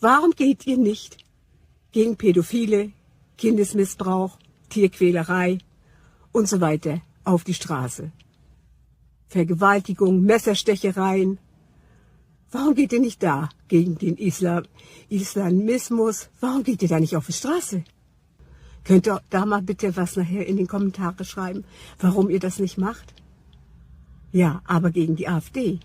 Warum geht ihr nicht gegen Pädophile, Kindesmissbrauch, Tierquälerei und so weiter auf die Straße? Vergewaltigung, Messerstechereien. Warum geht ihr nicht da gegen den Islamismus? Warum geht ihr da nicht auf die Straße? Könnt ihr da mal bitte was nachher in den Kommentaren schreiben, warum ihr das nicht macht? Ja, aber gegen die AfD.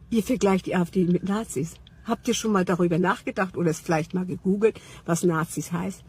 Ihr vergleicht die AfD mit Nazis. Habt ihr schon mal darüber nachgedacht oder es vielleicht mal gegoogelt, was Nazis heißt?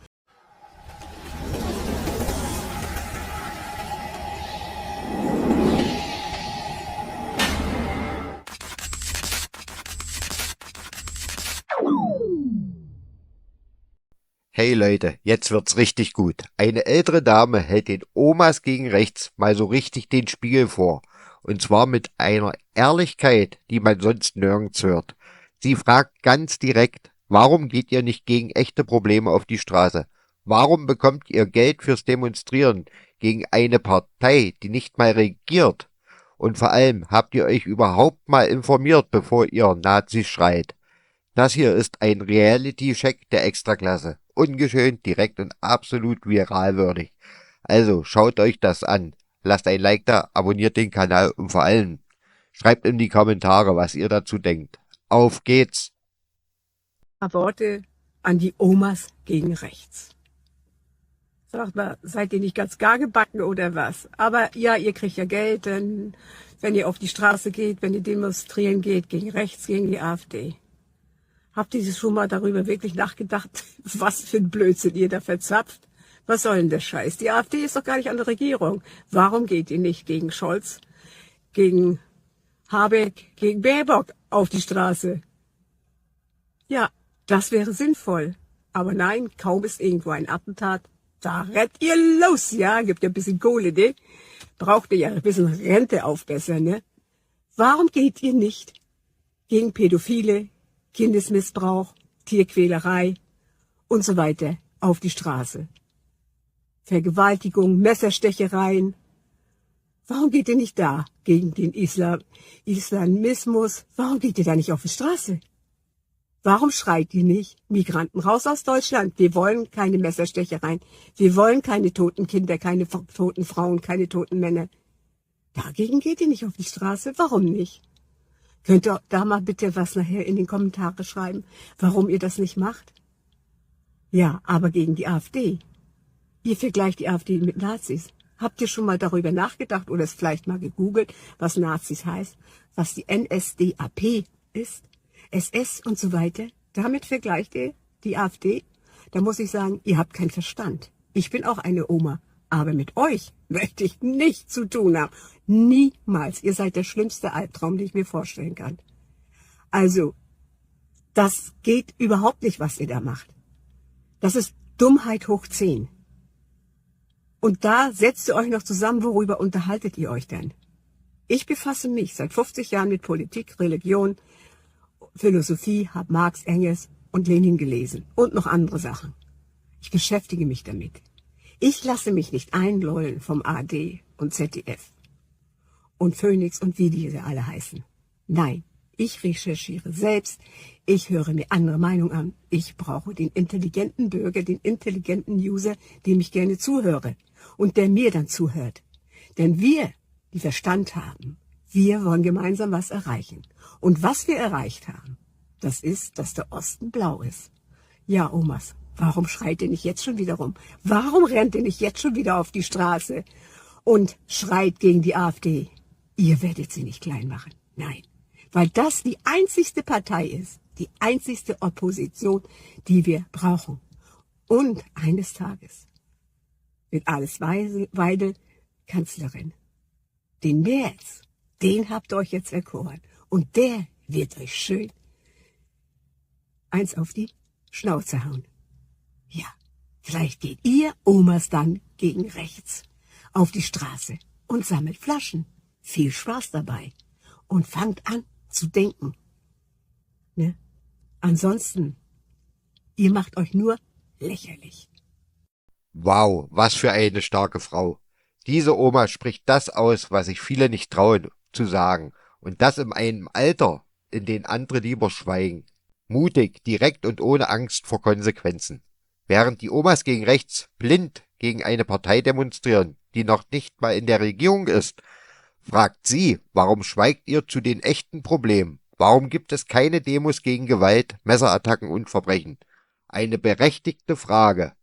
Hey Leute, jetzt wird's richtig gut. Eine ältere Dame hält den Omas gegen rechts mal so richtig den Spiegel vor. Und zwar mit einer Ehrlichkeit, die man sonst nirgends hört. Sie fragt ganz direkt, warum geht ihr nicht gegen echte Probleme auf die Straße? Warum bekommt ihr Geld fürs Demonstrieren gegen eine Partei, die nicht mal regiert? Und vor allem, habt ihr euch überhaupt mal informiert, bevor ihr Nazis schreit? Das hier ist ein Reality-Check der Extraklasse. Ungeschönt, direkt und absolut viralwürdig. Also schaut euch das an. Lasst ein Like da, abonniert den Kanal und vor allem schreibt in die Kommentare, was ihr dazu denkt. Auf geht's! Worte an die Omas gegen rechts. Sagt mal, seid ihr nicht ganz gar gebacken oder was? Aber ja, ihr kriegt ja Geld, denn wenn ihr auf die Straße geht, wenn ihr demonstrieren geht, gegen rechts, gegen die AfD. Habt ihr schon mal darüber wirklich nachgedacht, was für ein Blödsinn ihr da verzapft? Was soll denn der Scheiß? Die AfD ist doch gar nicht an der Regierung. Warum geht ihr nicht gegen Scholz, gegen Habeck, gegen Baerbock auf die Straße? Ja, das wäre sinnvoll. Aber nein, kaum ist irgendwo ein Attentat, da rennt ihr los, ja? Gibt ja ein bisschen Kohle, ne? Braucht ihr ja ein bisschen Rente aufbessern, ne? Warum geht ihr nicht gegen Pädophile, Kindesmissbrauch, Tierquälerei und so weiter auf die Straße? Vergewaltigung, Messerstechereien. Warum geht ihr nicht da gegen den Islamismus? Warum geht ihr da nicht auf die Straße? Warum schreit ihr nicht? Migranten raus aus Deutschland. Wir wollen keine Messerstechereien. Wir wollen keine toten Kinder, keine toten Frauen, keine toten Männer. Dagegen geht ihr nicht auf die Straße. Warum nicht? Könnt ihr da mal bitte was nachher in den Kommentaren schreiben, warum ihr das nicht macht? Ja, aber gegen die AfD. Ihr vergleicht die AfD mit Nazis. Habt ihr schon mal darüber nachgedacht oder es vielleicht mal gegoogelt, was Nazis heißt, was die NSDAP ist, SS und so weiter? Damit vergleicht ihr die AfD? Da muss ich sagen, ihr habt keinen Verstand. Ich bin auch eine Oma. Aber mit euch möchte ich nichts zu tun haben. Niemals. Ihr seid der schlimmste Albtraum, den ich mir vorstellen kann. Also, das geht überhaupt nicht, was ihr da macht. Das ist Dummheit hoch 10. Und da setzt ihr euch noch zusammen, worüber unterhaltet ihr euch denn? Ich befasse mich seit 50 Jahren mit Politik, Religion, Philosophie, habe Marx, Engels und Lenin gelesen und noch andere Sachen. Ich beschäftige mich damit. Ich lasse mich nicht einlullen vom ARD und ZDF und Phoenix und wie die alle heißen. Nein, ich recherchiere selbst, ich höre mir andere Meinungen an. Ich brauche den intelligenten Bürger, den intelligenten User, dem ich gerne zuhöre und der mir dann zuhört. Denn wir, die Verstand haben, wir wollen gemeinsam was erreichen. Und was wir erreicht haben, das ist, dass der Osten blau ist. Ja, Omas. Warum schreit ihr nicht jetzt schon wieder rum? Warum rennt ihr nicht jetzt schon wieder auf die Straße und schreit gegen die AfD? Ihr werdet sie nicht klein machen. Nein, weil das die einzigste Partei ist, die einzigste Opposition, die wir brauchen. Und eines Tages wird Alice Weidel Kanzlerin. Den Merz, den habt ihr euch jetzt erkoren. Und der wird euch schön eins auf die Schnauze hauen. Ja, vielleicht geht ihr Omas dann gegen rechts auf die Straße und sammelt Flaschen. Viel Spaß dabei und fangt an zu denken. Ne? Ansonsten, ihr macht euch nur lächerlich. Wow, was für eine starke Frau. Diese Oma spricht das aus, was sich viele nicht trauen zu sagen. Und das in einem Alter, in dem andere lieber schweigen. Mutig, direkt und ohne Angst vor Konsequenzen. Während die Omas gegen rechts blind gegen eine Partei demonstrieren, die noch nicht mal in der Regierung ist, fragt sie, warum schweigt ihr zu den echten Problemen? Warum gibt es keine Demos gegen Gewalt, Messerattacken und Verbrechen? Eine berechtigte Frage.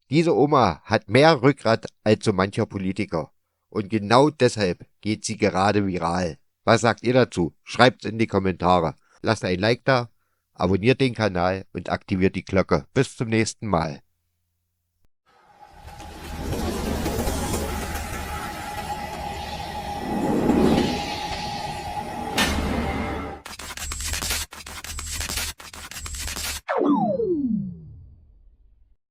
Diese Oma hat mehr Rückgrat als so mancher Politiker. Und genau deshalb geht sie gerade viral. Was sagt ihr dazu? Schreibt's in die Kommentare. Lasst ein Like da, abonniert den Kanal und aktiviert die Glocke. Bis zum nächsten Mal.